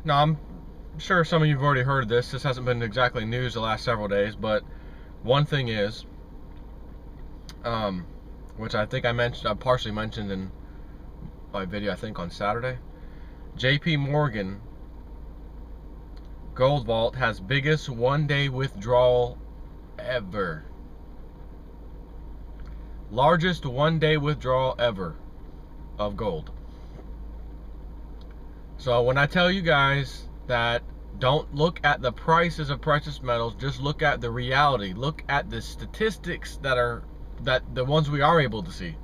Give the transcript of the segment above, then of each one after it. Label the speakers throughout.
Speaker 1: Now, I'm sure some of you have already heard this. This hasn't been exactly news the last several days, but one thing is, which I think I partially mentioned in my video, I think on Saturday, JP Gold Vault has biggest one-day withdrawal ever. Largest one-day withdrawal ever of gold. So when I tell you guys that don't look at the prices of precious metals, just look at the reality. Look at the statistics that the ones we are able to see.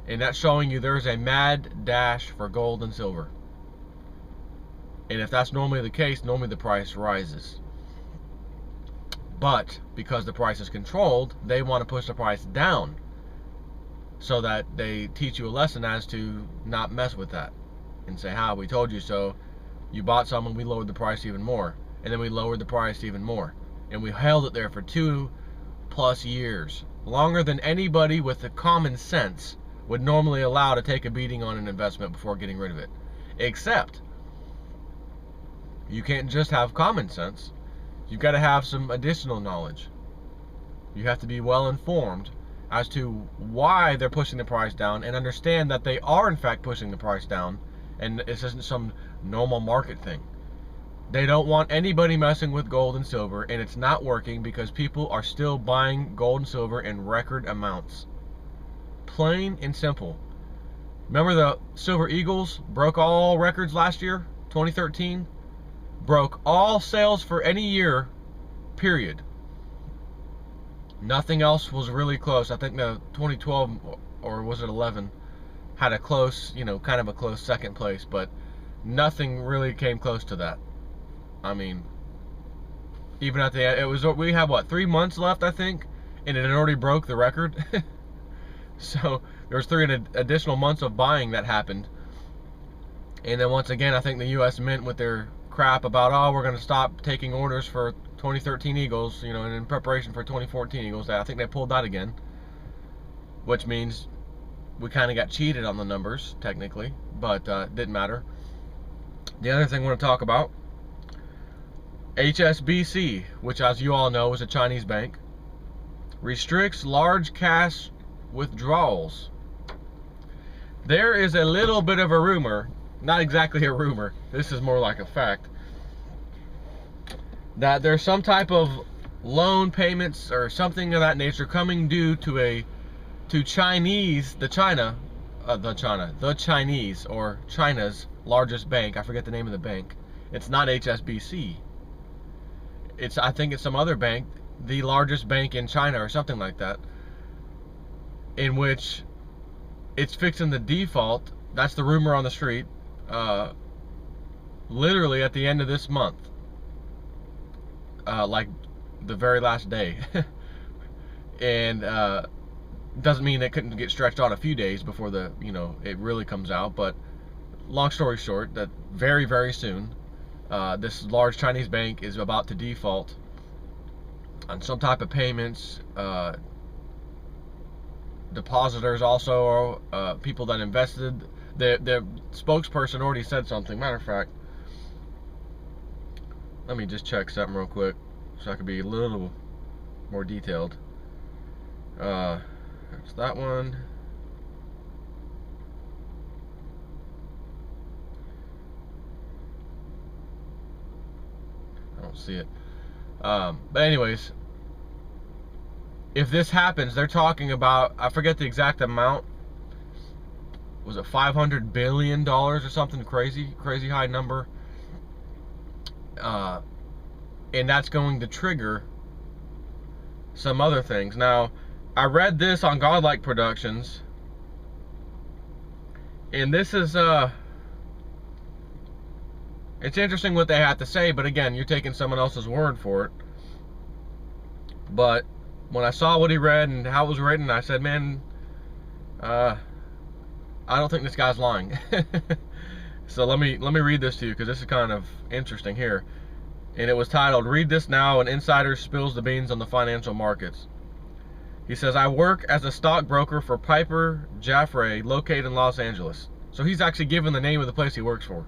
Speaker 1: And that's showing you there's a mad dash for gold and silver. And if that's normally the case, normally the price rises. But because the price is controlled, they want to push the price down so that they teach you a lesson as to not mess with that and say, we told you so. You bought some and we lowered the price even more, and then we lowered the price even more, and we held it there for 2+ years, longer than anybody with the common sense would normally allow to take a beating on an investment before getting rid of it. Except you can't just have common sense. You've got to have some additional knowledge. You have to be well informed as to why they're pushing the price down, and understand that they are in fact pushing the price down, and this isn't some normal market thing. They don't want anybody messing with gold and silver, and it's not working because people are still buying gold and silver in record amounts. Plain and simple. Remember the Silver Eagles broke all records last year, 2013? Broke all sales for any year, period. Nothing else was really close. I think the 2012, or was it 11, had a close, kind of a close second place, but nothing really came close to that. I mean, even at the end, we have what, 3 months left, I think, and it had already broke the record. So there was 3 additional months of buying that happened. And then once again, I think the U.S. Mint with their crap about, we're going to stop taking orders for 2013 Eagles, and in preparation for 2014 Eagles, I think they pulled that again, which means we kind of got cheated on the numbers, technically, but it didn't matter. The other thing I want to talk about, HSBC, which as you all know is a Chinese bank, restricts large cash withdrawals. There is a little bit of a rumor, not exactly a rumor, this is more like a fact, that there's some type of loan payments or something of that nature coming due to Chinese, the Chinese, or China's largest bank. I forget the name of the bank. It's not HSBC. I think it's some other bank, the largest bank in China or something like that, in which it's fixing the default. That's the rumor on the street. Literally at the end of this month, like the very last day. And doesn't mean it couldn't get stretched out a few days before it really comes out, but long story short, that very, very soon, this large Chinese bank is about to default on some type of payments. Depositors also, people that invested. The spokesperson already said something. Matter of fact, let me just check something real quick so I can be a little more detailed. There's that one. I don't see it. But anyways, if this happens, they're talking about, I forget the exact amount. Was it $500 billion or something crazy high number? And that's going to trigger some other things. Now, I read this on Godlike Productions, and this is it's interesting what they have to say, but again, you're taking someone else's word for it. But when I saw what he read and how it was written, I said, man, I don't think this guy's lying. So let me read this to you, because this is kind of interesting here. And it was titled, "Read This Now, an Insider Spills the Beans on the Financial Markets." He says, "I work as a stockbroker for Piper Jaffray, located in Los Angeles." So he's actually given the name of the place he works for.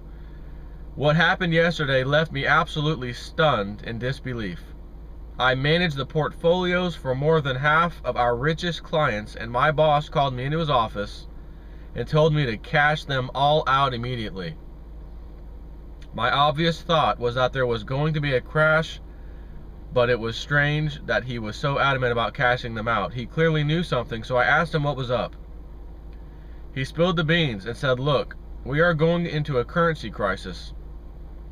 Speaker 1: What happened yesterday left me absolutely stunned in disbelief. I manage the portfolios for more than half of our richest clients, and my boss called me into his office and told me to cash them all out immediately. My obvious thought was that there was going to be a crash, but it was strange that he was so adamant about cashing them out. He clearly knew something, so I asked him what was up. He spilled the beans and said, look, we are going into a currency crisis.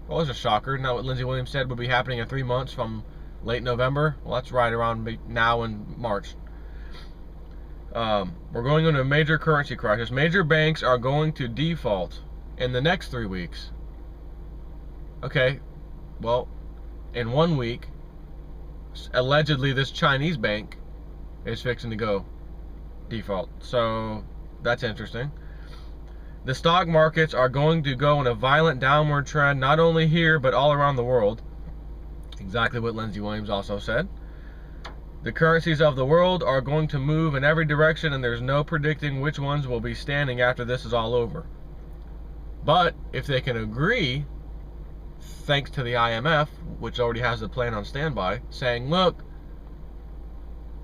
Speaker 1: Well, that's a shocker. Not what Lindsey Williams said would be happening in 3 months from late November. Well, that's right around now in March. We're going into a major currency crisis. Major banks are going to default in the next 3 weeks. Okay, well, in 1 week, allegedly this Chinese bank is fixing to go default. So that's interesting. The stock markets are going to go in a violent downward trend, not only here, but all around the world. Exactly what Lindsey Williams also said. The currencies of the world are going to move in every direction, and there's no predicting which ones will be standing after this is all over. But if they can agree, thanks to the IMF, which already has the plan on standby, saying, look,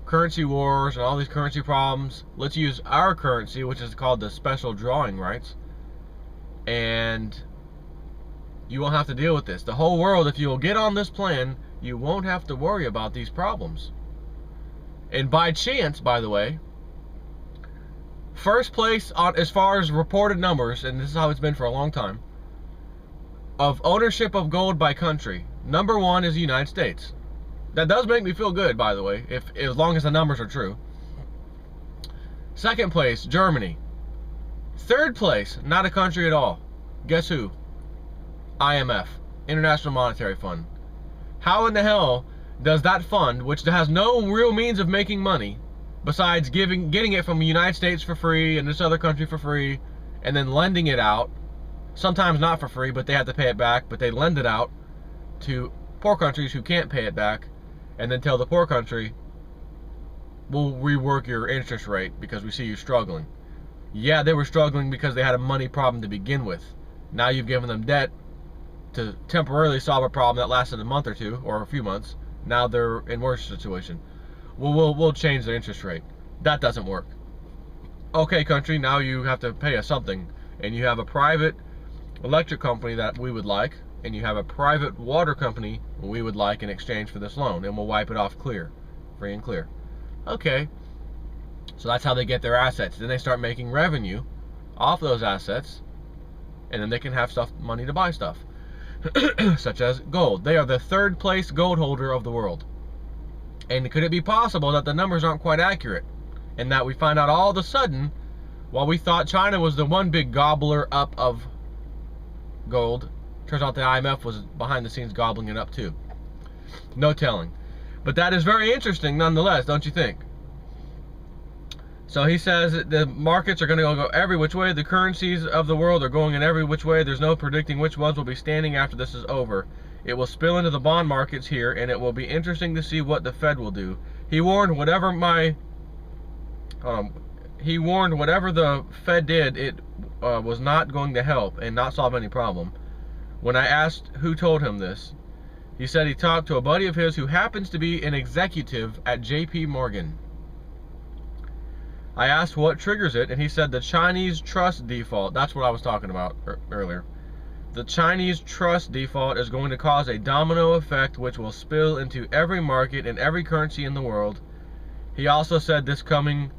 Speaker 1: currency wars and all these currency problems, let's use our currency, which is called the special drawing rights, and you won't have to deal with this. The whole world, if you'll get on this plan, you won't have to worry about these problems. And by chance, by the way, first place on as far as reported numbers, and this is how it's been for a long time, of ownership of gold by country, #1 is the United States. That does make me feel good, by the way, as long as the numbers are true. Second place, Germany. Third place, not a country at all. Guess who? IMF, International Monetary Fund. How in the hell does that fund, which has no real means of making money, besides getting it from the United States for free and this other country for free, and then lending it out, sometimes not for free, but they have to pay it back, but they lend it out to poor countries who can't pay it back, and then tell the poor country, we'll rework your interest rate because we see you struggling. Yeah, they were struggling because they had a money problem to begin with. Now you've given them debt to temporarily solve a problem that lasted a month or two, or a few months. Now they're in worse situation. Well, we'll change the interest rate. That doesn't work. Okay, country, now you have to pay us something, and you have a private electric company that we would like, and you have a private water company we would like in exchange for this loan, and we'll wipe it off clear, free and clear. Okay, so that's how they get their assets. Then they start making revenue off those assets, and then they can have money to buy stuff. Such as gold. They are the third place gold holder of the world. And could it be possible that the numbers aren't quite accurate, and that we find out all of a sudden, while we thought China was the one big gobbler up of gold, turns out the IMF was behind the scenes gobbling it up too. No telling. But that is very interesting nonetheless, don't you think? So he says that the markets are going to go every which way. The currencies of the world are going in every which way. There's no predicting which ones will be standing after this is over. It will spill into the bond markets here, and it will be interesting to see what the Fed will do. He warned whatever the Fed did, it was not going to help and not solve any problem. When I asked who told him this, he said he talked to a buddy of his who happens to be an executive at JPM. I asked what triggers it, and he said the Chinese trust default. That's what I was talking about earlier. The Chinese trust default is going to cause a domino effect which will spill into every market and every currency in the world. He also said this coming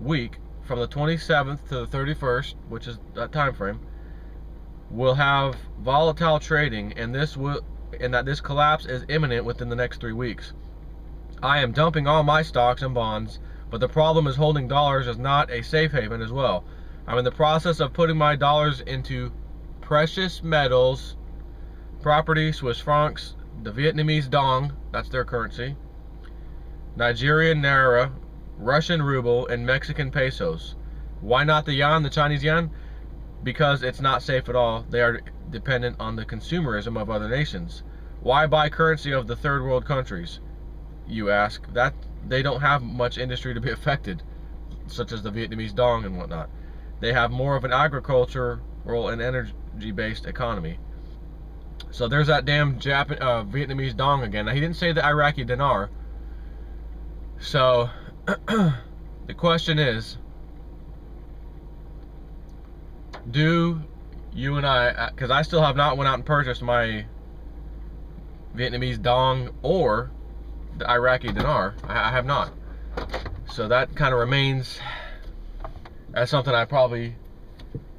Speaker 1: week, from the 27th to the 31st, which is that time frame, will have volatile trading, and that this collapse is imminent within the next 3 weeks. I am dumping all my stocks and bonds, but the problem is holding dollars is not a safe haven as well. I'm in the process of putting my dollars into precious metals, property, Swiss francs, the Vietnamese dong, that's their currency, Nigerian naira, Russian ruble, and Mexican pesos. Why not the yuan, the Chinese yuan? Because it's not safe at all. They are dependent on the consumerism of other nations. Why buy currency of the third world countries, you ask? That they don't have much industry to be affected, such as the Vietnamese dong and whatnot. They have more of an agricultural and energy-based economy. So there's that damn Vietnamese dong again. Now, he didn't say the Iraqi dinar. So the question is, do you and I, because I still have not went out and purchased my Vietnamese dong or the Iraqi dinar. I have not. So that kind of remains as something I probably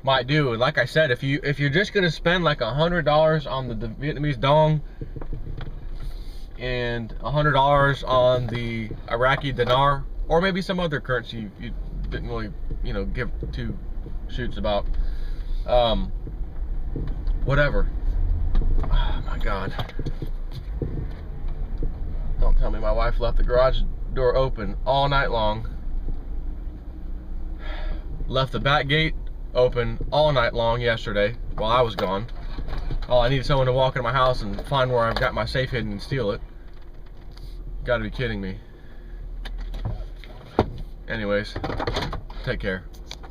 Speaker 1: might do. And like I said, if you're just gonna spend like $100 on the Vietnamese dong and $100 on the Iraqi dinar, or maybe some other currency you didn't really, you know, give two shoots about, whatever. Oh my God. Don't tell me my wife left the garage door open all night long. Left the back gate open all night long yesterday while I was gone. Oh, I needed someone to walk into my house and find where I've got my safe hidden and steal it. Gotta be kidding me. Anyways, take care.